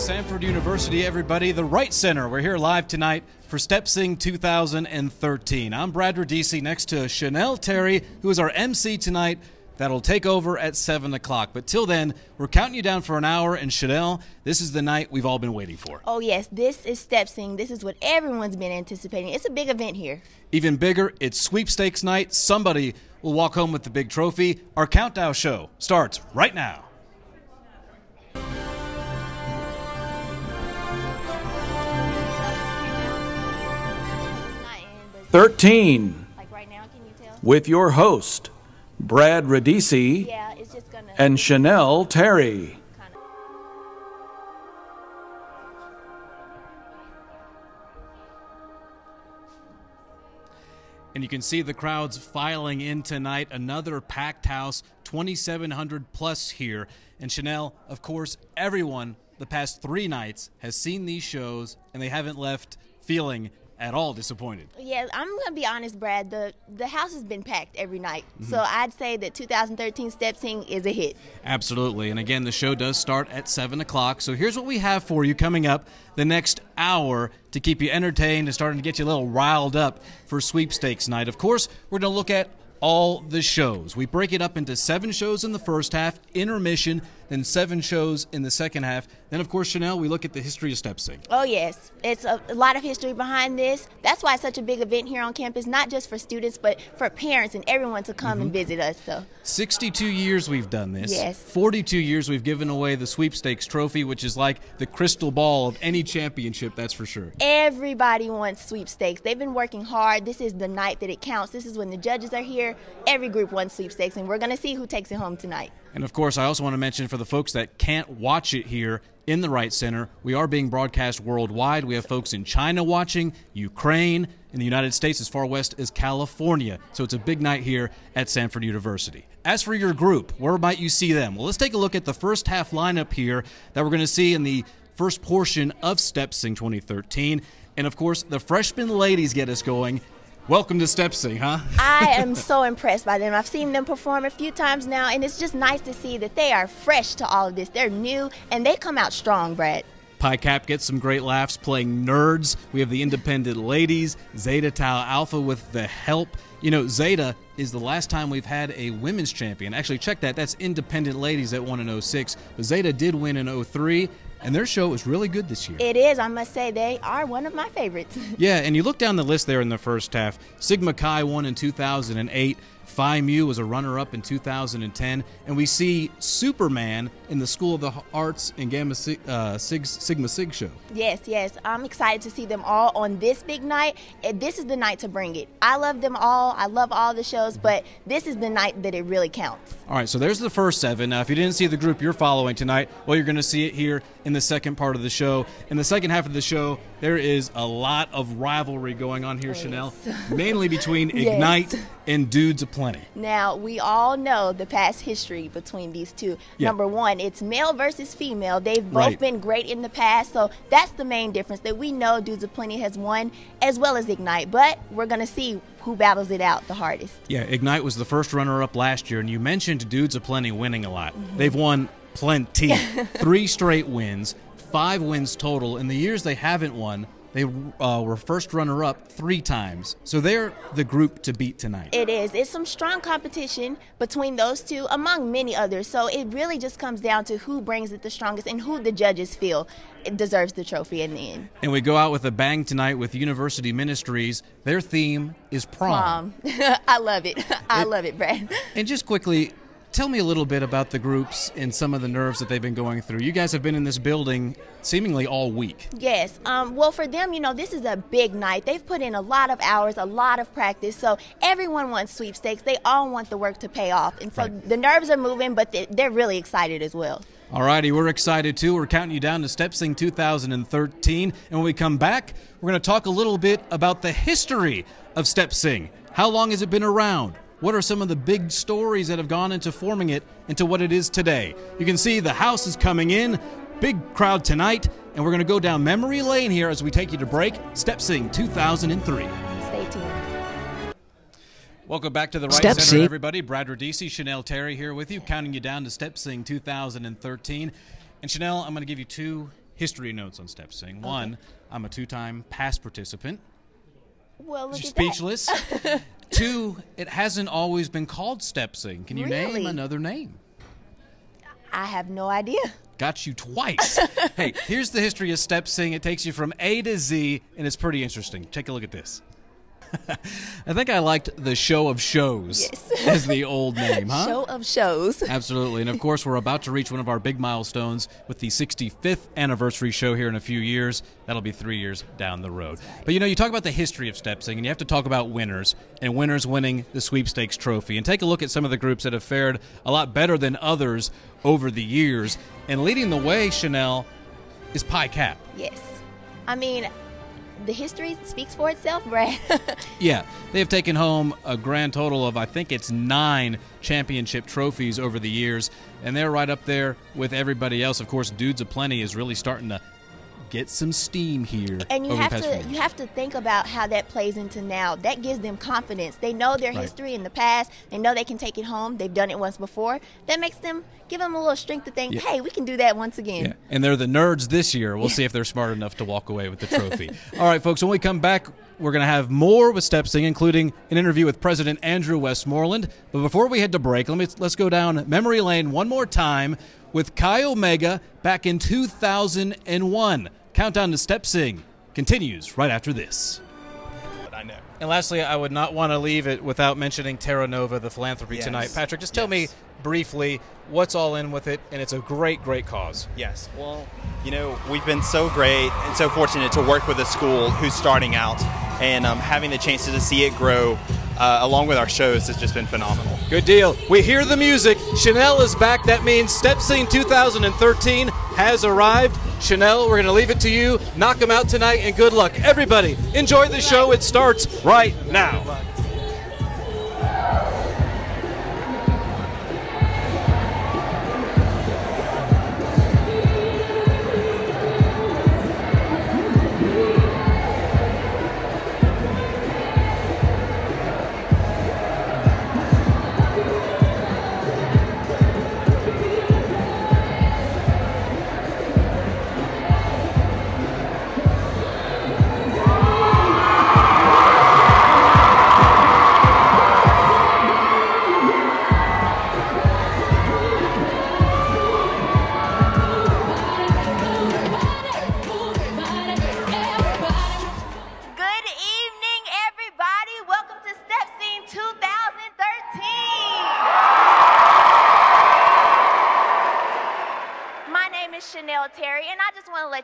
Sanford University, everybody, the Wright Center. We're here live tonight for Step Sing 2013. I'm Brad Radici next to Chenelle Terry, who is our MC tonight. That'll take over at 7 o'clock. But till then, we're counting you down for an hour. And Chenelle, this is the night we've all been waiting for. Oh, yes. This is Step Sing. This is what everyone's been anticipating. It's a big event here. Even bigger, it's sweepstakes night. Somebody will walk home with the big trophy. Our countdown show starts right now. 13. Like right now, can you tell? With your host, Brad Radici, Yeah, it's just gonna. and Chenelle Terry. Kinda. And you can see the crowds filing in tonight. Another packed house, 2,700 plus here. And Chenelle, of course, everyone the past 3 nights has seen these shows, and they haven't left feeling at all disappointed. Yeah, I'm going to be honest, Brad. The house has been packed every night. So I'd say that 2013 Step Sing is a hit. Absolutely. And again, the show does start at 7 o'clock. So here's what we have for you coming up the next hour to keep you entertained and starting to get you a little riled up for sweepstakes night. Of course, we're going to look at all the shows. We break it up into 7 shows in the first half, intermission, then 7 shows in the second half. Then, of course, Chenelle, we look at the history of Step Sing. Oh, yes. It's a lot of history behind this. That's why it's such a big event here on campus, not just for students, but for parents and everyone to come and visit us. So 62 years we've done this. Yes. 42 years we've given away the sweepstakes trophy, which is like the crystal ball of any championship, that's for sure. Everybody wants sweepstakes. They've been working hard. This is the night that it counts. This is when the judges are here. Every group wants sweepstakes, and we're going to see who takes it home tonight. And, of course, I also want to mention for the folks that can't watch it here in the Wright Center, we are being broadcast worldwide. We have folks in China watching, Ukraine, in the United States as far west as California. So it's a big night here at Sanford University. As for your group, where might you see them? Well, let's take a look at the first half lineup here that we're going to see in the first portion of Step Sing 2013. And, of course, the freshman ladies get us going. Welcome to Step Sing, huh? I am so impressed by them. I've seen them perform a few times now, and it's just nice to see that they are fresh to all of this. They're new, and they come out strong, Brad. Pi Cap gets some great laughs playing nerds. We have the independent ladies, Zeta Tau Alpha with the help. You know, Zeta is the last time we've had a women's champion. Actually, check that. That's independent ladies that won in 06. But Zeta did win in 03. And their show was really good this year. It is. I must say they are one of my favorites. Yeah, and you look down the list there in the first half. Sigma Chi won in 2008. Phi Mu was a runner-up in 2010. And we see Superman in the School of the Arts and Sigma Sig show. Yes. I'm excited to see them all on this big night. This is the night to bring it. I love them all. I love all the shows, but this is the night that it really counts. All right, so there's the first 7. Now, if you didn't see the group you're following tonight, well, you're going to see it here in the second part of the show. In the second half of the show, there is a lot of rivalry going on here, Chenelle, mainly between Ignite and Dudes Aplenty. Now, we all know the past history between these two. Yeah. Number one, it's male versus female. They've both been great in the past, so that's the main difference, that we know Dudes Aplenty has won as well as Ignite, but we're going to see who battles it out the hardest. Yeah, Ignite was the first runner-up last year, and you mentioned Dudes Aplenty winning a lot. They've won plenty. 3 straight wins, 5 wins total. In the years they haven't won, they were first runner-up 3 times. So they're the group to beat tonight. It is. It's some strong competition between those two, among many others. So it really just comes down to who brings it the strongest and who the judges feel it deserves the trophy in the end. And we go out with a bang tonight with University Ministries. Their theme is prom. I love it. I love it, Brad. And just quickly, tell me a little bit about the groups and some of the nerves that they've been going through. You guys have been in this building seemingly all week. Yes. Well, for them, you know, this is a big night. They've put in a lot of hours, a lot of practice. So everyone wants sweepstakes. They all want the work to pay off. And so the nerves are moving, but they're really excited as well. All righty, we're excited too. We're counting you down to Step Sing 2013. And when we come back, we're going to talk a little bit about the history of Step Sing. How long has it been around? What are some of the big stories that have gone into forming it into what it is today? You can see the house is coming in, big crowd tonight, and we're going to go down memory lane here as we take you to break. Step Sing 2003. Stay tuned. Welcome back to the Wright Step Center, Sing. everybody. Brad Radici, Chenelle Terry here with you, counting you down to Step Sing 2013. And Chenelle, I'm going to give you 2 history notes on step sing. One, I'm a 2-time past participant. Well, look at Speechless. 2, it hasn't always been called step sing. Can you name another name? I have no idea. Got you twice. Hey, here's the history of step sing. It takes you from A to Z, and it's pretty interesting. Take a look at this. I think I liked the show of shows as the old name, huh? Show of shows. Absolutely. And, of course, we're about to reach one of our big milestones with the 65th anniversary show here in a few years. That'll be 3 years down the road. But, you talk about the history of step sing, and you have to talk about winners, and winners winning the sweepstakes trophy. And take a look at some of the groups that have fared a lot better than others over the years. And leading the way, Chenelle, is Pi Cap. Yes. I mean, the history speaks for itself, Brad. Yeah, they have taken home a grand total of, I think it's 9 championship trophies over the years, and they're right up there with everybody else. Of course, Dudes Aplenty is really starting to get some steam here. And you have to think about how that plays into now. That gives them confidence. They know their history in the past. They know they can take it home. They've done it once before. That makes them give them a little strength to think, hey, we can do that once again. Yeah. And they're the nerds this year. We'll see if they're smart enough to walk away with the trophy. All right, folks, when we come back, we're going to have more with step sing, including an interview with President Andrew Westmoreland. But before we head to break, let's go down memory lane one more time with Chi Omega back in 2001. Countdown to step sing continues right after this. I know. And lastly, I would not want to leave it without mentioning Terra Nova, the philanthropy tonight. Patrick, just tell me briefly what's all in with it, and it's a great, great cause. Yes. Well, we've been so great and so fortunate to work with a school who's starting out, and having the chance to see it grow along with our shows has just been phenomenal. Good deal. We hear the music. Chenelle is back. That means Step Sing 2013 has arrived. Chenelle, we're going to leave it to you. Knock them out tonight, and good luck. Everybody, enjoy the show. It starts right now.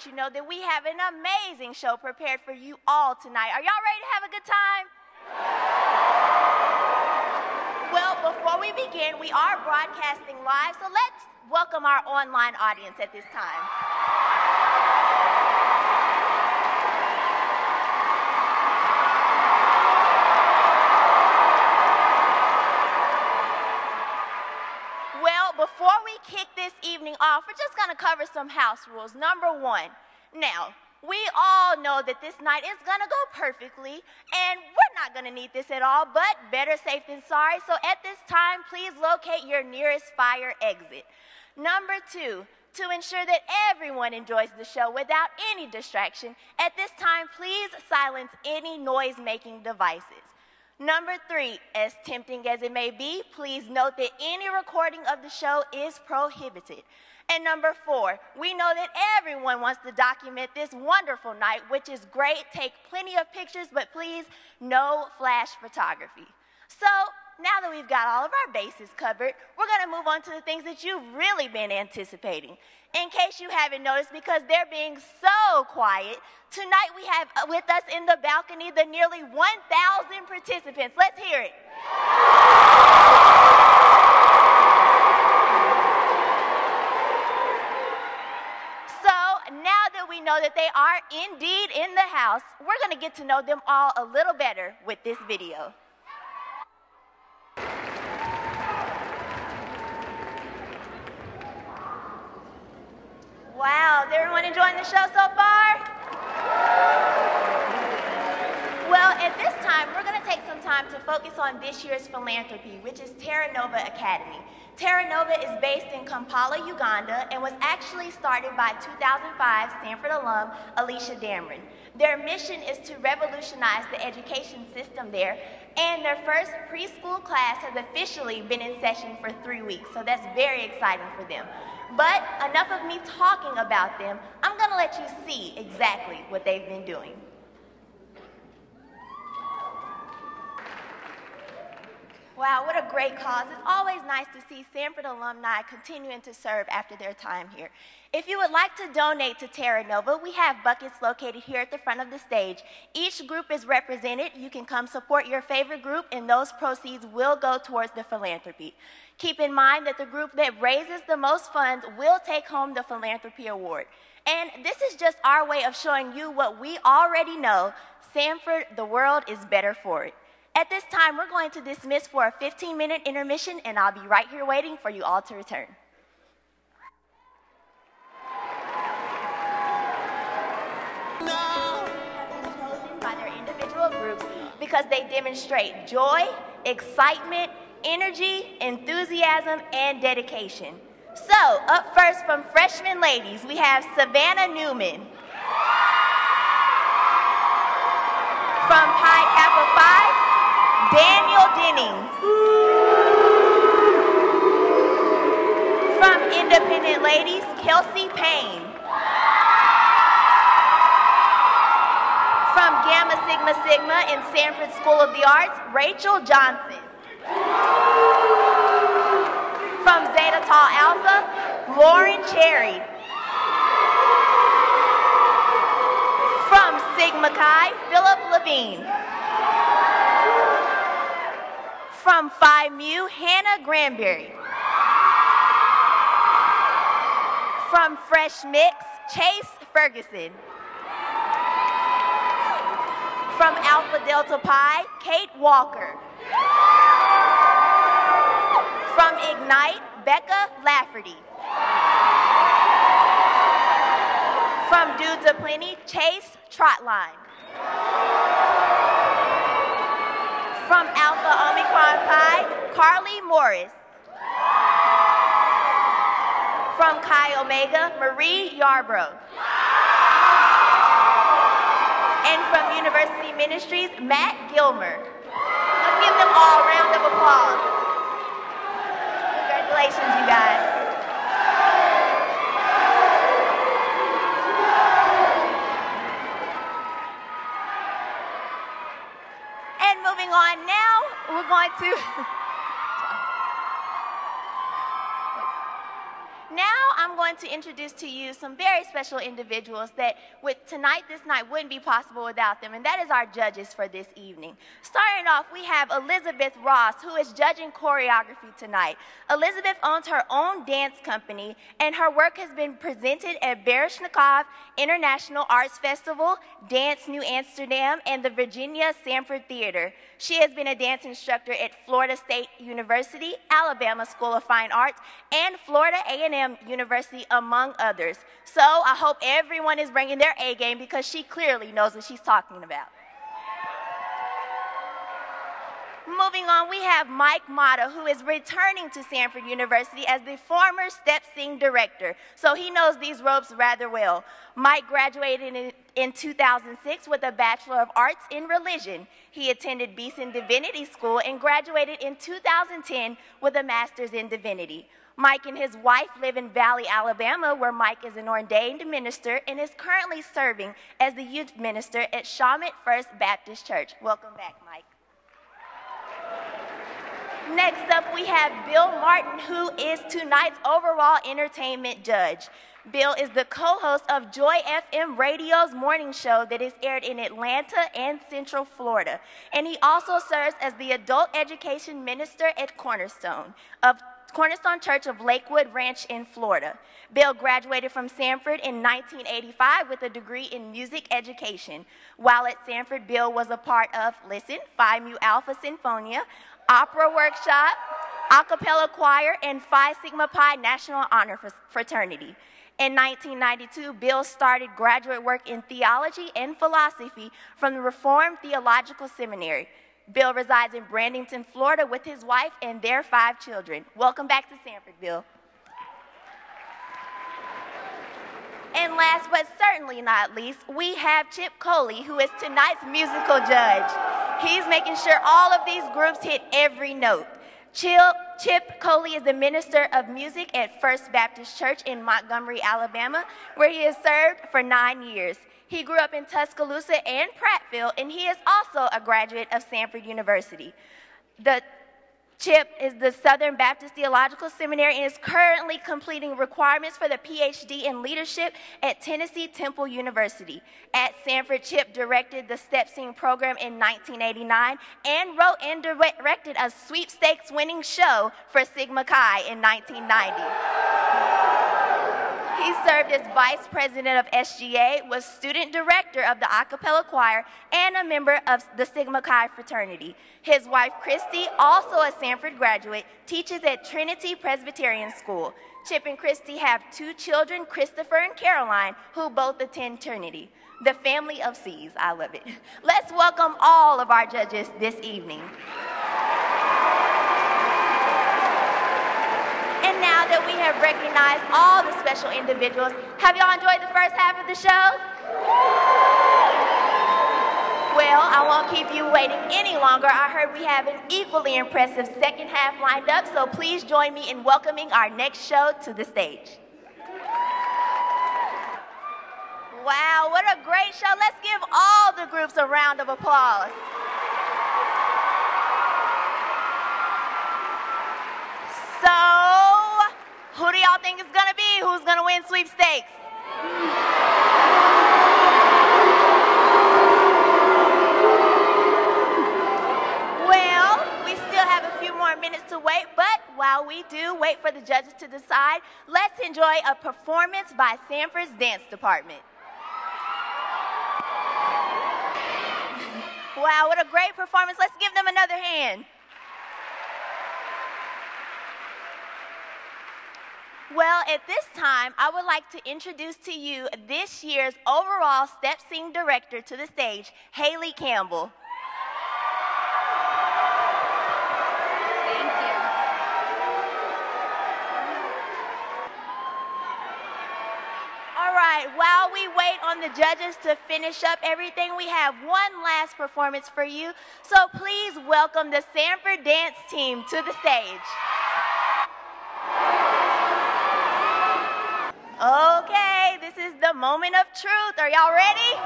You know that we have an amazing show prepared for you all tonight. Are y'all ready to have a good time? Well, before we begin, we are broadcasting live, so let's welcome our online audience at this time. Before we kick this evening off, we're just going to cover some house rules. Number 1, now, we all know that this night is going to go perfectly, and we're not going to need this at all, but better safe than sorry. So at this time, please locate your nearest fire exit. Number 2, to ensure that everyone enjoys the show without any distraction, at this time, please silence any noise-making devices. Number 3, as tempting as it may be, please note that any recording of the show is prohibited. And number 4, we know that everyone wants to document this wonderful night, which is great. Take plenty of pictures, but please, no flash photography. So, now that we've got all of our bases covered, we're going to move on to the things that you've really been anticipating. In case you haven't noticed, because they're being so quiet, tonight we have with us in the balcony the nearly 1,000 participants. Let's hear it. So now that we know that they are indeed in the house, we're going to get to know them all a little better with this video. Wow, is everyone enjoying the show so far? Well, at this time, time, we're going to take some time to focus on this year's philanthropy, which is Terra Nova Academy. Terra Nova is based in Kampala, Uganda, and was actually started by 2005 Stanford alum Alicia Dameron. Their mission is to revolutionize the education system there, and their first preschool class has officially been in session for 3 weeks, so that's very exciting for them. But enough of me talking about them, I'm going to let you see exactly what they've been doing. Wow, what a great cause. It's always nice to see Stanford alumni continuing to serve after their time here. If you would like to donate to Terra Nova, we have buckets located here at the front of the stage. Each group is represented. You can come support your favorite group, and those proceeds will go towards the philanthropy. Keep in mind that the group that raises the most funds will take home the philanthropy award. And this is just our way of showing you what we already know. Stanford, the world is better for it. At this time, we're going to dismiss for a 15-minute intermission, and I'll be right here waiting for you all to return. Chosen by their individual groups because they demonstrate joy, excitement, energy, enthusiasm, and dedication. So, up first from freshman ladies, we have Savannah Newman. From Pi Kappa Phi, Daniel Denning. From Independent Ladies, Kelsey Payne. From Gamma Sigma Sigma in Stanford School of the Arts, Rachel Johnson. From Zeta Tau Alpha, Lauren Cherry. From Sigma Chi, Philip Levine. From Phi Mu, Hannah Granberry. From Fresh Mix, Chase Ferguson. From Alpha Delta Pi, Kate Walker. From Ignite, Becca Lafferty. From Dudes Aplenty, Chase Trotline. From Alpha Omicron Pi, Carly Morris. From Chi Omega, Marie Yarbrough. And from University Ministries, Matt Gilmer. Let's give them all a round of applause. Congratulations, you guys. And moving on now, we're going to... Now I'm going to introduce to you some very special individuals that this night wouldn't be possible without them, and that is our judges for this evening. Starting off, we have Elizabeth Ross, who is judging choreography tonight. Elizabeth owns her own dance company, and her work has been presented at Baryshnikov International Arts Festival, Dance New Amsterdam, and the Virginia Sanford Theater. She has been a dance instructor at Florida State University, Alabama School of Fine Arts, and Florida A&M University, among others. So I hope everyone is bringing their A game because she clearly knows what she's talking about. Moving on, we have Mike Mata, who is returning to Stanford University as the former Step Sing director, so he knows these ropes rather well. Mike graduated in 2006 with a Bachelor of Arts in Religion. He attended Beeson Divinity School and graduated in 2010 with a Master's in Divinity. Mike and his wife live in Valley, Alabama, where Mike is an ordained minister and is currently serving as the youth minister at Shawmut First Baptist Church. Welcome back, Mike. Next up, we have Bill Martin, who is tonight's overall entertainment judge. Bill is the co-host of Joy FM Radio's morning show that is aired in Atlanta and Central Florida. And he also serves as the adult education minister at Cornerstone Church of Lakewood Ranch in Florida. Bill graduated from Stanford in 1985 with a degree in music education. While at Stanford, Bill was a part of, listen, Phi Mu Alpha Sinfonia, Opera Workshop, A Cappella Choir, and Phi Sigma Pi National Honor Fraternity. In 1992, Bill started graduate work in theology and philosophy from the Reformed Theological Seminary. Bill resides in Bradenton, Florida with his wife and their 5 children. Welcome back to Sanford, Bill. And last but certainly not least, we have Chip Coley, who is tonight's musical judge. He's making sure all of these groups hit every note. Chip Coley is the minister of music at First Baptist Church in Montgomery, Alabama, where he has served for 9 years. He grew up in Tuscaloosa and Prattville, and he is also a graduate of Sanford University. Chip is the Southern Baptist Theological Seminary and is currently completing requirements for the PhD in leadership at Tennessee Temple University. At Sanford, Chip directed the Step Sing program in 1989 and wrote and directed a sweepstakes winning show for Sigma Chi in 1990. He served as vice president of SGA, was student director of the a cappella choir, and a member of the Sigma Chi fraternity. His wife, Christy, also a Sanford graduate, teaches at Trinity Presbyterian School. Chip and Christy have 2 children, Christopher and Caroline, who both attend Trinity. The family of C's. I love it. Let's welcome all of our judges this evening. And now that we have recognized all the special individuals, have y'all enjoyed the first half of the show? Well, I won't keep you waiting any longer. I heard we have an equally impressive second half lined up, so please join me in welcoming our next show to the stage. Wow, what a great show. Let's give all the groups a round of applause. So, who do y'all think it's gonna be? Who's gonna win sweepstakes? Well, we still have a few more minutes to wait, but while we do wait for the judges to decide, let's enjoy a performance by Sanford's dance department. Wow, what a great performance. Let's give them another hand. Well, at this time, I would like to introduce to you this year's overall Step Sing director to the stage, Haley Campbell. Thank you. All right, while we wait on the judges to finish up everything, we have one last performance for you. So please welcome the Sanford dance team to the stage. Okay, this is the moment of truth. Are y'all ready?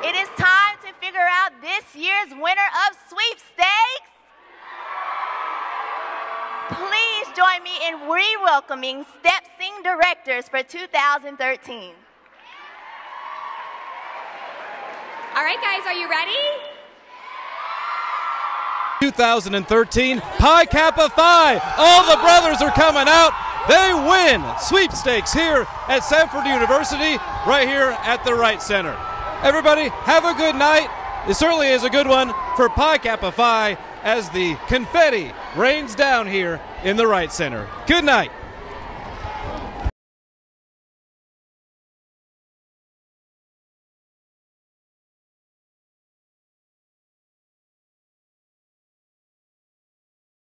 It is time to figure out this year's winner of sweepstakes. Please join me in re-welcoming Step Sing directors for 2013. All right, guys, are you ready? 2013 Pi Kappa Phi. All the brothers are coming out. They win sweepstakes here at Sanford University, right here at the Wright Center. Everybody, have a good night. It certainly is a good one for Pi Kappa Phi as the confetti rains down here in the Wright Center. Good night.